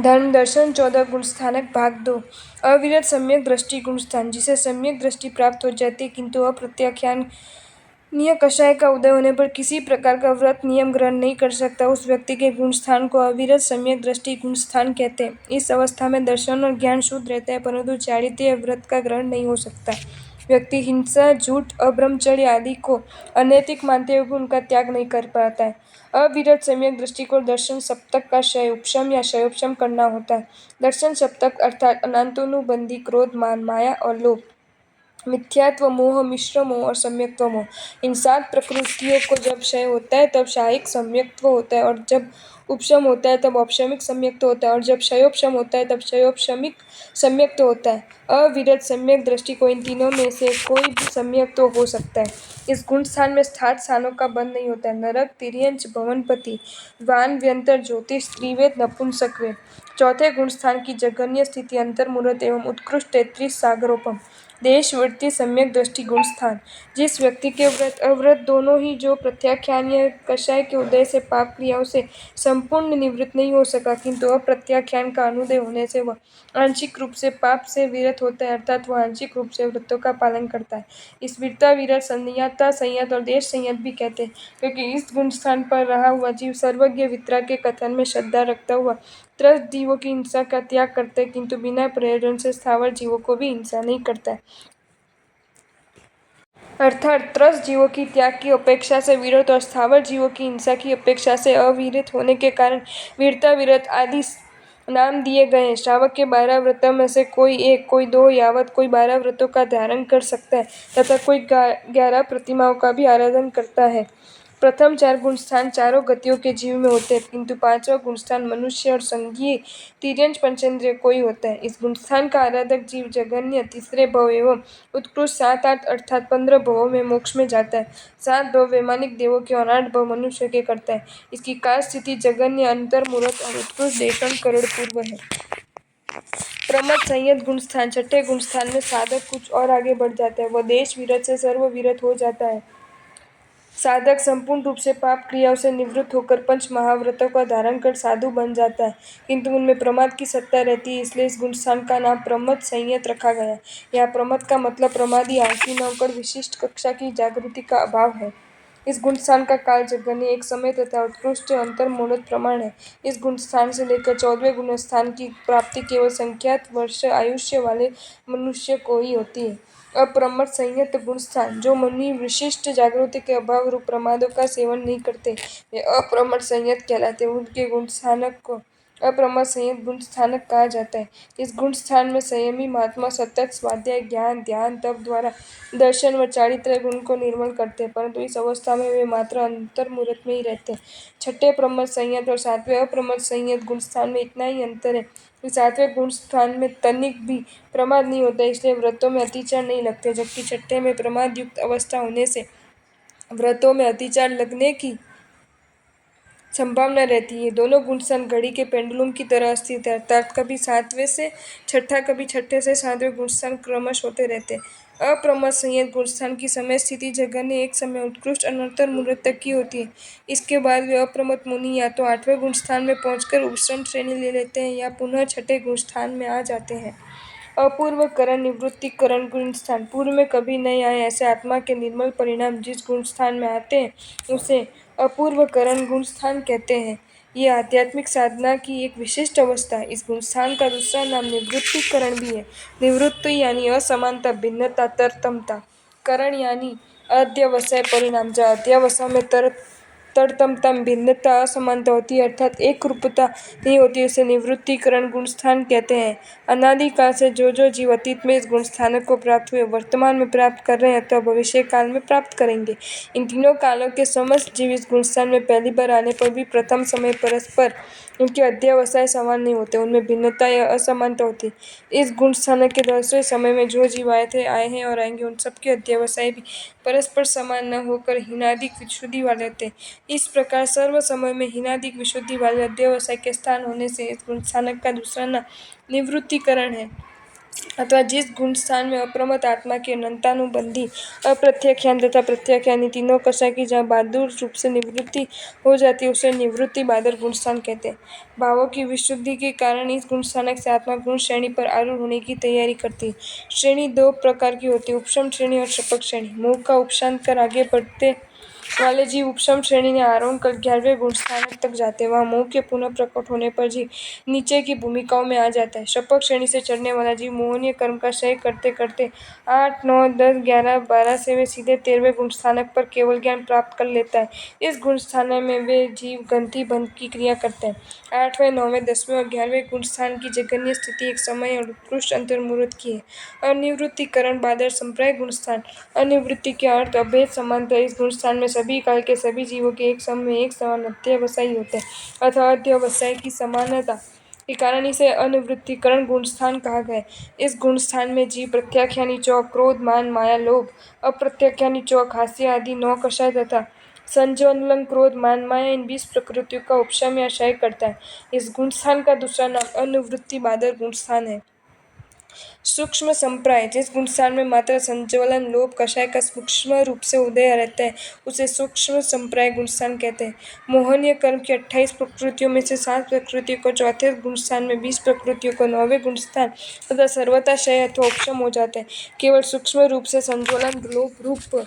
धर्म दर्शन 14 गुण स्थानक भाग 2। अविरत सम्यक दृष्टि गुण स्थान। जिसे सम्यक दृष्टि प्राप्त हो जाती है किंतु अप्रत्याख्यानीय कषाय का उदय होने पर किसी प्रकार का व्रत नियम ग्रहण नहीं कर सकता, उस व्यक्ति के गुण स्थान को अविरत सम्यक दृष्टि गुण स्थान कहते हैं। इस अवस्था में दर्शन और ज्ञान शुद्ध रहता है, परंतु चारित्र्य व्रत का ग्रहण नहीं हो सकता। व्यक्ति हिंसा, झूठ, अब्रह्मचर्य आदि को अनैतिक मानते हुए भी उनका त्याग नहीं कर पाता है। अविरत सम्यक दृष्टि को दर्शन सप्तक का क्षयोपशम या क्षयोपशम करना होता है। दर्शन सप्तक अर्थात अनात्मानुबंधी क्रोध, मान, माया और लोभ, मिथ्यात्व, मोह, मिश्र मोह और सम्यक्त्व मोह, इन 7 प्रकृतियों को जब क्षय होता है तब क्षयिक सम्यक्त्व होता है, और जब उपशम होता है तब औपशमिक सम्यक्त्व होता है, और जब क्षयोपशम होता है तब क्षयोपशमिक सम्यक्त्व होता है। अविरत सम्यक दृष्टि को इन तीनों में से कोई भी सम्यक्त्व हो सकता है। इस गुण स्थान में स्थान स्थानों का बंध नहीं होता है। नरक, तिर्यंच, भवनपति, वान, व्यंतर, ज्योतिष, त्रिवेद, नपुंसक वेद। चौथे गुण स्थान की जघन्य स्थिति अंतर्मुहूर्त एवं उत्कृष्ट 33 सागरोपम। देशवृत्ति सम्यक दृष्टि गुण स्थान। जिस व्यक्ति के व्रत अव्रत दोनों ही जो प्रत्याख्यानीय कषाय के उदय से पाप क्रियाओं से संपूर्ण निवृत्त नहीं हो सका, किंतु अप्रत्याख्यान का अनुदय होने से वह आंशिक रूप से पाप से विरत होता है, अर्थात वह आंशिक रूप से व्रतों का पालन करता है। इस वीरता, विरत, संयता, संयत और देश संयत भी कहते हैं, क्योंकि इस गुण स्थान पर रहा हुआ जीव सर्वज्ञ वितरा के कथन में श्रद्धा रखता हुआ त्रस्त जीवों की हिंसा का त्याग करता है, किंतु बिना प्रयोजन से स्थावर जीवों को भी हिंसा नहीं करता है। अर्थात त्रस्त जीवों की त्याग की अपेक्षा से विरत और स्थावर जीवों की हिंसा की अपेक्षा से अविरत होने के कारण वीरता, विरत आदि नाम दिए गए हैं। श्रावक के 12 व्रतों में से कोई 1, कोई 2 यावत कोई 12 व्रतों का धारण कर सकता है तथा कोई 11 प्रतिमाओं का भी आराधन करता है। प्रथम 4 गुण स्थान चारों गतियों के जीव में होते हैं, किंतु 5वां गुण स्थान मनुष्य और संघीय तिर्यंच पंचेंद्रिय को ही होता है। इस गुण स्थान का आराधक जीव जघन्य तीसरे भव एवं उत्कृष्ट 7, 8 अर्थात 15 भवों में मोक्ष में जाता है। 7 भव वैमानिक देवों के और 8 भव मनुष्य के करता है। इसकी काल स्थिति जघन्य, अंतर्मुहूर्त और उत्कृष्ट देशन करोड़ पूर्व है। प्रमथ संयत गुण स्थान। छठे गुण स्थान में साधक कुछ और आगे बढ़ जाता है, वह देश विरत से सर्व विरत हो जाता है। साधक संपूर्ण रूप से पाप क्रियाओं से निवृत्त होकर पंच महाव्रतों का धारण कर साधु बन जाता है, किंतु उनमें प्रमाद की सत्ता रहती है, इसलिए इस गुण स्थान का नाम प्रमथ संयत रखा गया। यहाँ प्रमथ का मतलब प्रमादी, आलसी न होकर विशिष्ट कक्षा की जागृति का अभाव है। इस गुण स्थान का काल जघन्य, एक समय तथा उत्कृष्ट अंतर्मुहूर्त प्रमाण है। इस गुण स्थान से लेकर 14वें गुण स्थान की प्राप्ति केवल संख्यात वर्ष आयुष्य वाले मनुष्य को ही होती है। अप्रमथ संयत गुण स्थान। जो मुनि विशिष्ट जागृति के अभाव रूप प्रमादों का सेवन नहीं करते, वे अप्रमथ संयत कहलाते हैं। उनके गुण स्थानक को अप्रमथ संयत गुण स्थानक कहा जाता है। इस गुण स्थान में संयमी महात्मा सतत स्वाध्याय, ज्ञान, ध्यान, तप द्वारा दर्शन व चारित्र्य गुण को निर्मल करते हैं, परंतु इस अवस्था में वे मात्र अंतर्मुहूर्त में ही रहते हैं। छठे प्रमथ संयत और 7वें अप्रमथ संयत गुण स्थान में इतना ही अंतर है कि 7वें गुण स्थान में तनिक भी प्रमाद नहीं होता, इसलिए व्रतों में अतिचार नहीं लगते, जबकि छठे में प्रमाद युक्त अवस्था होने से व्रतों में अतिचार लगने की संभावना रहती है। दोनों गुण स्थान घड़ी के पेंडुलम की तरह स्थित है, अर्थात कभी 7वें से छठा, कभी छठे से 7वें गुण स्थान क्रमश होते रहते हैं। अप्रमथ संयत गुण स्थान की समय स्थिति जघन्य, एक समय उत्कृष्ट अनंतर मुहूर्त तक की होती है। इसके बाद वे अप्रमथ मुनि या तो 8वें गुण स्थान में पहुंचकर उपश्रम श्रेणी ले लेते हैं या पुनः छठे गुण स्थान में आ जाते हैं। अपूर्व करण, निवृत्ति करण गुण स्थान। पूर्व में कभी नहीं आए ऐसे आत्मा के निर्मल परिणाम जिस गुण स्थान में आते हैं उसे अपूर्व करण गुण स्थान कहते हैं। ये आध्यात्मिक साधना की एक विशिष्ट अवस्था है। इस गुण स्थान का दूसरा नाम निवृत्तिकरण भी है। निवृत्ति यानी असमानता, भिन्नता, तरतमता। करण यानी अध्यवसाय परिणाम। जहाँ अध्यवसाय में तरतमता, भिन्नता, असमानता होती है, अर्थात एक रूपता नहीं होती, उसे निवृत्तिकरण गुण स्थान कहते हैं। अनादिकाल से जो जो जीव अतीत में इस गुण स्थानक को प्राप्त हुए, वर्तमान में प्राप्त कर रहे हैं अथवा भविष्य काल में प्राप्त करेंगे, इन तीनों कालों के समस्त जीव इस गुण स्थान में पहली बार आने पर भी प्रथम समय परस्पर उनके अध्यवसाय समान नहीं होते, उनमें भिन्नता या असमानता होती है। इस गुण स्थानक के दूसरे समय में जो जीव आए हैं और आएंगे, उन सबके अध्यवसाय भी परस्पर समान न होकर हीनादिक विशुद्धि वाले होते हैं। इस प्रकार सर्व समय में हीनादिक विशुद्धि वाले अध्यवसाय के स्थान होने से इस गुण स्थानक का दूसरा नाम निवृत्तिकरण है। अथवा जिस गुण स्थान में अप्रमत्त आत्मा की अनंतानुबंधी अप्रत्याख्यान तथा प्रत्याख्यान तीनों कषाय की जहाँ बहादुर रूप से निवृत्ति हो जाती है उसे निवृत्ति बादर गुण स्थान कहते हैं। भावों की विशुद्धि के कारण इस गुण स्थानक से आत्मा गुण श्रेणी पर आरूढ़ होने की तैयारी करती है। श्रेणी दो प्रकार की होती है, उपशम श्रेणी और शपथ श्रेणी। मोह का उपशांत कर आगे बढ़ते वाले जीव उपशम श्रेणी में आरोहण कर 11वें गुण स्थानक तक जाते हैं। वहाँ मोह के पुनः प्रकट होने पर जीव नीचे की भूमिकाओं में आ जाता है। शपथ श्रेणी से चढ़ने वाला जीव मोहनीय कर्म का क्षय करते करते 8, 9, 10, 11, 12 से वे सीधे 13वें गुण स्थानक पर केवल ज्ञान प्राप्त कर लेता है। इस गुण स्थान में वे जीव ग्रंथि बंध की क्रिया करते हैं। 8वें, 9वें, 10वें और 11वें गुण स्थान की जघन्य स्थिति एक समय और उत्कृष्ट अंतर्मुहूर्त की है। अनिवृत्तिकरण बादर संप्रदाय गुण स्थान। अनिवृत्ति के अर्थ अभेद समानता। इस गुण स्थान में सभी काल के सभी जीवों के एक समय में एक समान अध्यवसायी होते हैं अथवा अध्यवसाय की समानता के कारण इसे अनिवृत्तिकरण गुण स्थान कहा गया है। इस गुण स्थान में जीव प्रत्याख्यानी चौक, क्रोध, मान, माया, लोभ, अप्रत्याख्यानी चौक, हास्य आदि 9 कषाय तथा संज्वलन, क्रोध, मान, माया इन 20 प्रकृतियों का उपशम या क्षय करता है। इस गुण स्थान का दूसरा नाम अनिवृत्ति बादर गुण स्थान है। सूक्ष्म संप्राय। जिस गुण स्थान में मात्र संज्वलन, लोभ, कषाय का सूक्ष्म रूप से उदय रहता है उसे सूक्ष्म संप्राय गुण स्थान कहते हैं। मोहनीय कर्म की 28 प्रकृतियों में से 7 प्रकृतियों को चौथे गुण स्थान में, 20 प्रकृतियों को 9वें गुण स्थान तथा सर्वथा क्षय अथवा उपशम हो जाता है। केवल सूक्ष्म रूप से संज्वलन, लोभ रूप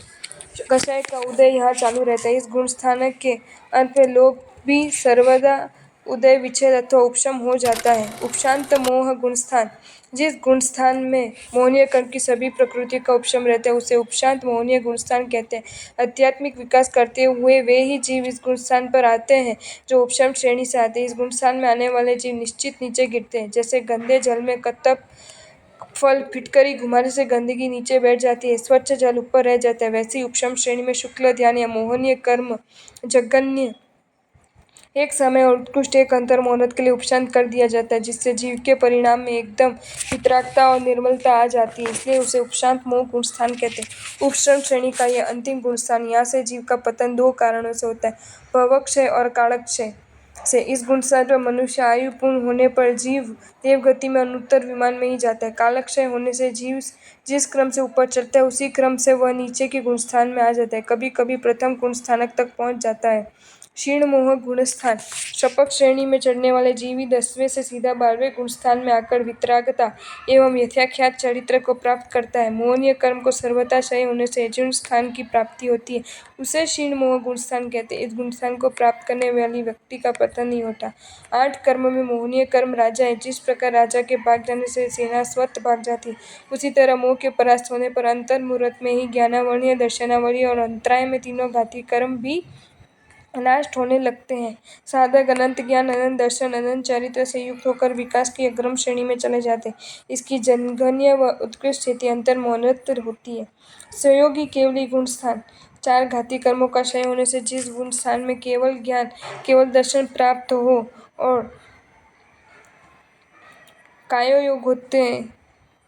कषाय का उदय यहाँ चालू रहता है। इस गुण स्थान के अंत में लोभ भी सर्वदा उदय, विच्छेद अथवा उपशम हो जाता है। उपशांत मोह गुण स्थान। जिस गुण स्थान में मोहनीय कर्म की सभी प्रकृति का उपशम रहता है उसे उपशांत मोहनीय गुण स्थान कहते हैं। आध्यात्मिक विकास करते हुए वे ही जीव इस गुण स्थान पर आते हैं जो उपशम श्रेणी से आते हैं। इस गुण स्थान में आने वाले जीव निश्चित नीचे गिरते हैं। जैसे गंदे जल में कतप फल फिटकरी घुमाने से गंदगी नीचे बैठ जाती है, स्वच्छ जल ऊपर रह जाता है, वैसे ही उपशम श्रेणी में शुक्ल ध्यान या मोहनीय कर्म जघन्य एक समय और उत्कृष्ट एक अंतर मुहूर्त के लिए उपशांत कर दिया जाता है, जिससे जीव के परिणाम में एकदम वितरागता और निर्मलता आ जाती है, इसलिए उसे उपशांत मोह गुण स्थान कहते हैं। उपशम श्रेणी का यह अंतिम गुण स्थान, यहाँ से जीव का पतन 2 कारणों से होता है, भवक्षय और कालक्षय से। इस गुण स्थान पर मनुष्य आयु पूर्ण होने पर जीव देवगति में अनुत्तर विमान में ही जाता है। कालक्षय होने से जीव जिस क्रम से ऊपर चढ़ता है उसी क्रम से वह नीचे के गुण स्थान में आ जाता है, कभी कभी प्रथम गुण स्थानक तक पहुंच जाता है। क्षीण मोह गुण स्थान। शपथ श्रेणी में चढ़ने वाले जीवी 10वें से सीधा 12वें गुण स्थान में आकर वितरागता एवं यथाख्यात चरित्र को प्राप्त करता है। मोहनीय कर्म को सर्वथा क्षय होने से जिन स्थान की प्राप्ति होती है उसे क्षीण मोह गुण स्थान कहते हैं। इस गुण स्थान को प्राप्त करने वाली व्यक्ति का पतन नहीं होता। 8 कर्म में मोहनीय कर्म राजा है। जिस प्रकार राजा के भाग जाने से सेना स्वतः भाग जाती है, उसी तरह मोह के परास्त होने पर अंतर मुहूर्त में ही ज्ञानावरणीय, दर्शनावरणीय और अंतराय में तीनों घाती कर्म भी नष्ट होने लगते हैं। साधक अनंत ज्ञान, अनंत दर्शन, अनंत चरित्र से युक्त होकर विकास की अग्रम श्रेणी में चले जाते हैं। इसकी जघन्य व उत्कृष्ट स्थिति अंतर मुहूर्त होती है। सहयोगी केवली गुण स्थान। 4 घाती कर्मों का क्षय होने से जिस गुण स्थान में केवल ज्ञान, केवल दर्शन प्राप्त हो और कायोयोग होते हैं,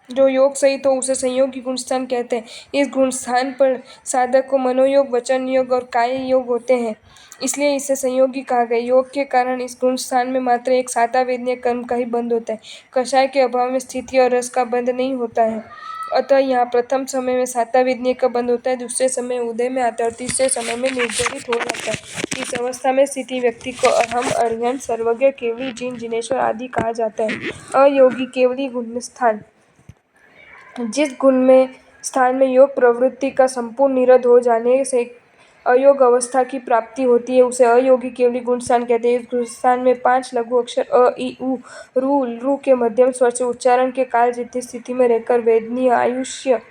जो योग सहित हो उसे संयोगी गुण स्थान कहते हैं। इस गुण स्थान पर साधक को मनोयोग, वचन योग और काय योग होते हैं, इसलिए इसे संयोगी कहा गया। योग के कारण इस गुण स्थान में मात्र एक सातावेदनीय कर्म का ही बंध होता है, कषाय के अभाव में स्थिति और रस का बंध नहीं होता है। अतः यहाँ प्रथम समय में सातावेदनीय का बंध होता है, दूसरे समय उदय में आता है और तीसरे समय में निर्जरित हो जाता है। इस अवस्था में स्थिति व्यक्ति को अहम, अरिहंत, सर्वज्ञ, केवली, जिन, जिनेश्वर आदि कहा जाता है। अयोगी केवली गुण स्थान। जिस गुण में स्थान में योग प्रवृत्ति का संपूर्ण निरोध हो जाने से अयोग अवस्था की प्राप्ति होती है उसे अयोगी केवली गुण स्थान कहते हैं। इस गुण स्थान में 5 लघु अक्षर अ, इ, उ, रू के मध्यम स्वर से उच्चारण के काल जितनी स्थिति में रहकर वेदनीय, आयुष्य,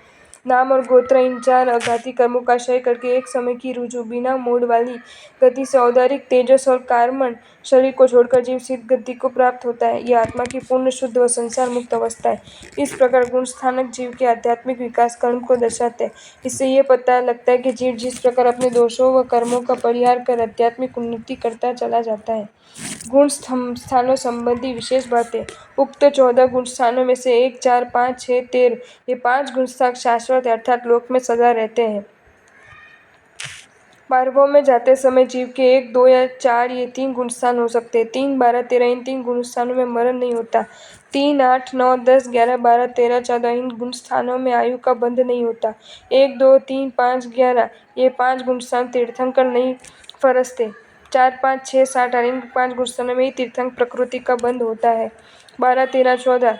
नाम और गोत्र इन 4 अघाती कर्मों का क्षय करके एक समय की रुजु, बिना मोड़ वाली गति से औदारिक, तेजस और कार्मण शरीर को छोड़कर जीव सिद्ध गति को प्राप्त होता है। यह आत्मा की पूर्ण शुद्ध व संसार मुक्त अवस्था है। इस प्रकार गुण स्थानक जीव के आध्यात्मिक विकास कर्म को दर्शाते हैं। इससे ये पता लगता है कि जीव जिस प्रकार अपने दोषों व कर्मों का परिहार कर आध्यात्मिक उन्नति करता चला जाता है। गुण स्थानों संबंधी विशेष बातें। उक्त 14 गुण स्थानों में से 1, 4, 5, 6, 13 ये 5 गुण स्थान शाश्वत अर्थात लोक में सदा रहते हैं। बारहवें में जाते समय जीव के 1, 2 या 4 ये 3 गुण स्थान हो सकते हैं। 3, 12, 13 इन 3 गुण स्थानों में मरण नहीं होता। 3, 8, 9, 10, 11, 12, 13, 14 इन गुण स्थानों में आयु का बंध नहीं होता। 1, 2, 3, 5, 11 ये 5 गुण स्थान तीर्थंकर नहीं फरसते। 4, 5, 6, 7 इन 5 गुण स्थानों में ही तीर्थंकर प्रकृति का बंध होता है। 12, 13, 14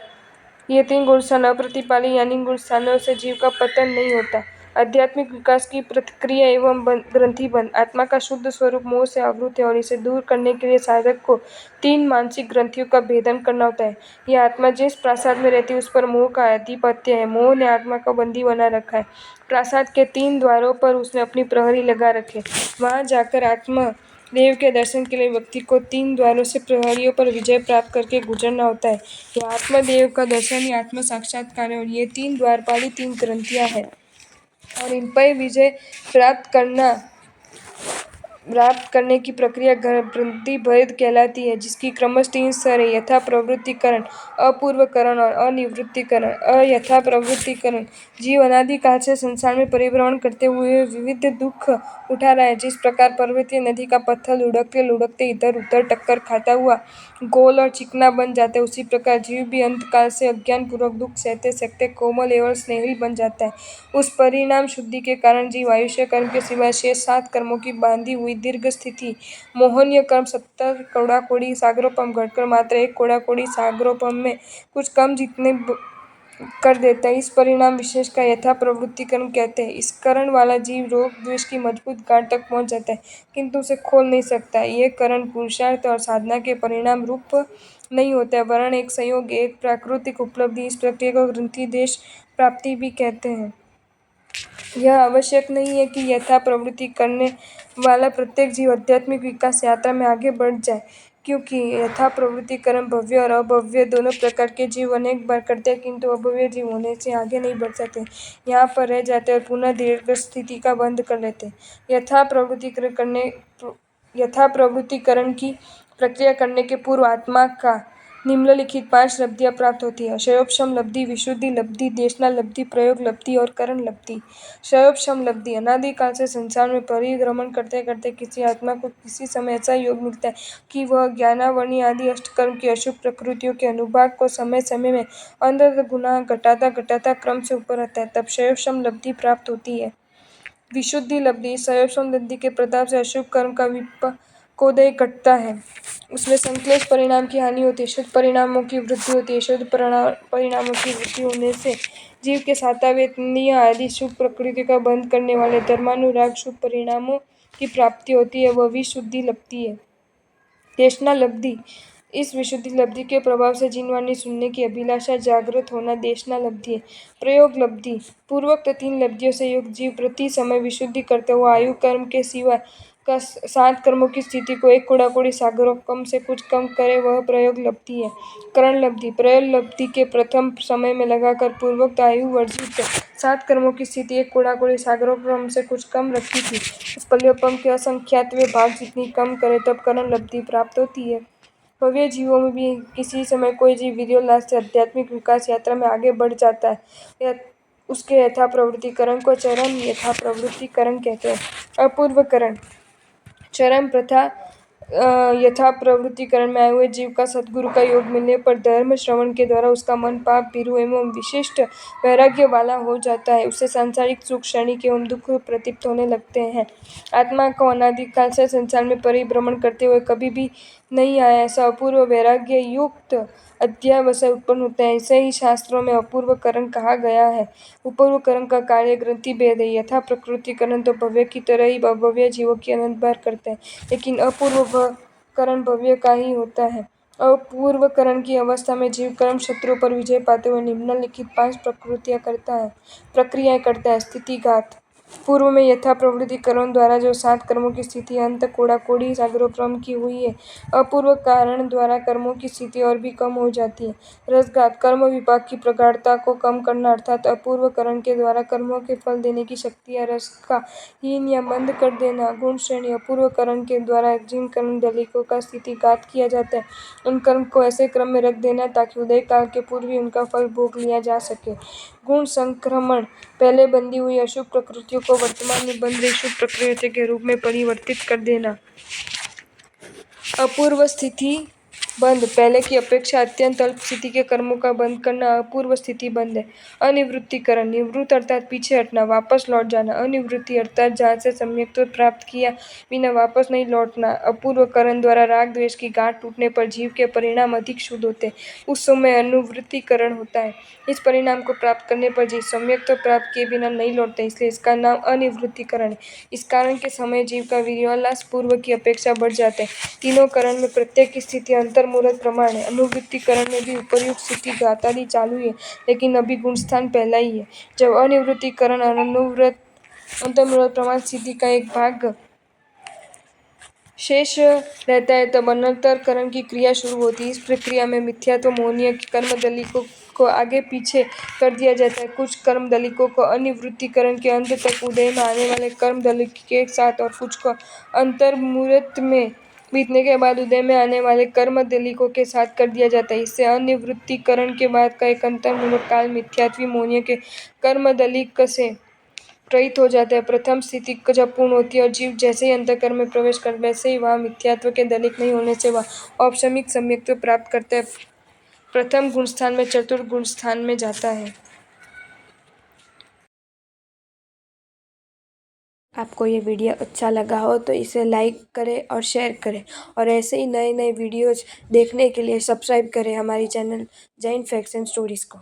ये 3 गुण स्थान अप्रतिपाली यानी गुण स्थानों से जीव का पतन नहीं होता। आध्यात्मिक विकास की प्रक्रिया एवं ग्रंथि बंध। आत्मा का शुद्ध स्वरूप मोह से आवृत है और इसे दूर करने के लिए साधक को 3 मानसिक ग्रंथियों का भेदन करना होता है। यह आत्मा जिस प्रासाद में रहती है उस पर मोह का आधिपत्य है। मोह ने आत्मा को बंदी बना रखा है। प्रासाद के 3 द्वारों पर उसने अपनी प्रहरी लगा रखे। वहां जाकर आत्मा देव के दर्शन के लिए व्यक्ति को 3 द्वारों से प्रहरियों पर विजय प्राप्त करके गुजरना होता है। यह आत्मदेव का दर्शन ही आत्म साक्षात्कार है और ये 3 द्वारपाली 3 ग्रंथियां हैं और इन पर विजय प्राप्त करने की प्रक्रिया ग्रंथि भेद कहलाती है, जिसकी क्रमश 3 स्तर है: यथा प्रवृत्तिकरण, अपूर्वकरण और अनिवृत्तिकरण। अयथा प्रवृत्तिकरण जीव अनादि काल से संसार में परिभ्रमण करते हुए विविध दुख उठा रहा है। जिस प्रकार पर्वतीय नदी का पत्थर लुढ़कते लुढ़कते इधर उधर टक्कर खाता हुआ गोल और चिकना बन जाता है, उसी प्रकार जीव भी अंतकाल से अज्ञान पूर्वक दुख सहते सहते कोमल एवं स्नेहिल बन जाता है। उस परिणाम शुद्धि के कारण जीव आयुष्य कर्म के सिवाय शेष 7 कर्मों की बांधी हुई दीर्घ स्थिति मोहनीय कर्म 70 कौड़ाकौड़ी सागरोपम घटकर मात्र 1 कौड़ाकौड़ी सागरोपम में कुछ कम जितने कर देता है। इस परिणाम विशेष का यथा प्रवृत्तिकरण कहते हैं। इस करण वाला जीव रोग द्वेष की मजबूत गांठ तक पहुंच जाता है, किंतु उसे खोल नहीं सकता। ये करण पुरुषार्थ और साधना के परिणाम रूप नहीं होता है, वरन एक संयोग, एक प्राकृतिक उपलब्धि। इस प्रक्रिया को ग्रंथि देश प्राप्ति भी कहते हैं। यह आवश्यक नहीं है कि यथा प्रवृत्ति करने वाला प्रत्येक जीव आध्यात्मिक विकास यात्रा में आगे बढ़ जाए, क्योंकि यथा प्रवृत्ति कर्म भव्य और अभव्य दोनों प्रकार के जीव अनेक बार करते हैं, किंतु अभव्य जीव होने से आगे नहीं बढ़ सकते, यहाँ पर रह जाते और पुनः दीर्घ स्थिति का बंध कर लेते। यथा प्रवृत्तिकरण की प्रक्रिया करने के पूर्व आत्मा का निम्नलिखित 5 लब्धियां प्राप्त होती है: क्षयोपशम लब्धि, विशुद्धि लब्धि, देशना लब्धि, प्रयोग लब्धि और करण लब्धि। क्षयोपशम लब्धि: अनादिकाल से संसार में परिभ्रमण करते करते किसी आत्मा को किसी समय ऐसा योग मिलता है कि वह ज्ञानावनी आदि अष्टकर्म की अशुभ प्रकृतियों के अनुभाग को समय समय में अंततः गुनाह घटाता घटाता क्रम से ऊपर आता है, तब क्षयोपशम लब्धि प्राप्त होती है। विशुद्धि लब्धि: इस क्षयोपशम लब्धि के प्रताप से अशुभ कर्म का विपाकोदय घटता है, उसमें संक्लेश परिणाम की हानि होती है, शुद्ध परिणामों की वृद्धि होती है। शुद्ध परिणामों की वृद्धि होने से जीव के सातवें आदि शुभ प्रकृति का बंध करने वाले धर्मानुराग शुभ परिणामों की प्राप्ति होती है, वह विशुद्धि लब्धि है। देशना लब्धि: इस विशुद्धि लब्धि के प्रभाव से जिनवाणी सुनने की अभिलाषा जागृत होना देशना लब्धि है। प्रयोग लब्धि: पूर्वोक्त 3 लब्धियों से युक्त जीव प्रति समय विशुद्धि करते हुए आयु कर्म के सिवा का 7 कर्मों की स्थिति को 1 कौड़ाकौड़ी सागरोपम से कुछ कम करे, वह प्रयोग लब्धि है। करण लब्धि: प्रयोग लब्धि के प्रथम समय में लगाकर पूर्वोक्त आयु वर्जित 7 कर्मों की स्थिति 1 कौड़ाकौड़ी सागरोपम से कुछ कम रखी थी, उस पल्योपम के असंख्यातवें भाग जितनी कम करे तब करण लब्धि प्राप्त होती है। भव्य जीवों में भी किसी समय कोई जीव वीर्योल्लास से आध्यात्मिक विकास यात्रा में आगे बढ़ जाता है, उसके यथा प्रवृत्तिकरण को चरम यथा प्रवृत्तिकरण कहते हैं। अपूर्वकरण: चरम प्रथा यथा प्रवृत्तिकरण में आए हुए जीव का सद्गुरु का योग मिलने पर धर्म श्रवण के द्वारा उसका मन पाप भीरु एवं विशिष्ट वैराग्य वाला हो जाता है, उससे सांसारिक सुख क्षणिक एवं दुख प्रतीत होने लगते हैं। आत्मा को अनादिकाल से संसार में परिभ्रमण करते हुए कभी भी नहीं आया ऐसा अपूर्व वैराग्य युक्त अध्यावसाय उत्पन्न होता है, इसे ही शास्त्रों में अपूर्वकरण कहा गया है। अपूर्वकरण का कार्य ग्रंथि भेद है। यथा प्रकृतिकरण तो भव्य की तरह ही अभव्य जीवों की अनंत बार करता है, लेकिन अपूर्वकरण भव्य का ही होता है। अपूर्वकरण की अवस्था में जीव कर्म शत्रुओं पर विजय पाते हुए निम्नलिखित 5 प्रक्रियाएं करता है। स्थितिघात: पूर्व में यथा प्रवृत्तिकरण द्वारा जो 7 कर्मों की स्थिति अंत कौड़ाकौड़ी सागरोपम की हुई है, अपूर्व कारण द्वारा कर्मों की स्थिति और भी कम हो जाती है। रसघात: कर्म विपाक की प्रगाढ़ता को कम करना, अर्थात अपूर्व करण के द्वारा कर्मों के फल देने की शक्ति या रस का हीन या मंद कर देना। गुण श्रेणी: अपूर्व करण के द्वारा जिन कर्म दलिकों का स्थितिघात किया जाता है, उन कर्म को ऐसे क्रम में रख देना ताकि उदय काल के पूर्व ही उनका फल भोग लिया जा सके। गुण संक्रमण: पहले बंधी हुई अशुभ प्रकृतियों को वर्तमान में बन रही शुभ प्रकृति के रूप में परिवर्तित कर देना। अपूर्व स्थिति बंद, पहले की अपेक्षा अत्यंत अल्प स्थिति के कर्मों का बंद करना अपूर्व स्थिति बंद है। अनिवृत्तिकरण, निवृत्त अर्थात पीछे हटना, वापस लौट जाना। अनिवृत्ति अर्थात जहाँ से सम्यक्त्व प्राप्त किया बिना वापस नहीं लौटना। अपूर्वकरण द्वारा राग द्वेष की गांठ टूटने पर जीव के परिणाम अधिक शुद्ध होते, उस समय अनुवृत्तिकरण होता है। इस परिणाम को प्राप्त करने पर जीव सम्यक्त्व प्राप्त किए बिना नहीं लौटते, इसलिए इसका नाम अनिवृत्तिकरण है। इस कारण के समय जीव का वीर्योल्लास पूर्व की अपेक्षा बढ़ जाता है। तीनों करण में प्रत्येक की स्थिति अंतर्मुहूर्त प्रमाण है। अनुवृत्तिकरण में भी उपर्युक्त स्थिति गातादि चालू है, लेकिन अभी गुणस्थान पहला ही है। जब अनिवृत्तिकरण अंतर्मुहूर्त प्रमाण स्थिति का एक भाग शेष रहता है, तब अनंतरकरण की क्रिया शुरू होती है। इस प्रक्रिया में मिथ्यात्व मोहनीय कर्मदलिकों को आगे पीछे कर दिया जाता है। कुछ कर्मदलिकों को अनिवृत्तिकरण के अंत तक उदय में आने वाले कर्मदलिक के साथ और कुछ को अंतर्मुहूर्त में बीतने के बाद उदय में आने वाले कर्मदलिकों के साथ कर दिया जाता है। इससे अनिवृत्तिकरण के बाद का एक अंतर्मुहूर्त काल मिथ्यात्वी मोहनीय के कर्मदलिक से रहित हो जाता है। प्रथम स्थिति जब पूर्ण होती है और जीव जैसे ही अंतःकरण में प्रवेश कर वैसे ही वहाँ मिथ्यात्व के दलिक नहीं होने से वह औपशमिक सम्यक्त्व प्राप्त करता है, प्रथम गुणस्थान में चतुर्थ गुणस्थान में जाता है। आपको ये वीडियो अच्छा लगा हो तो इसे लाइक करें और शेयर करें, और ऐसे ही नए नए वीडियोज देखने के लिए सब्सक्राइब करें हमारी channel Jain facts and stories को।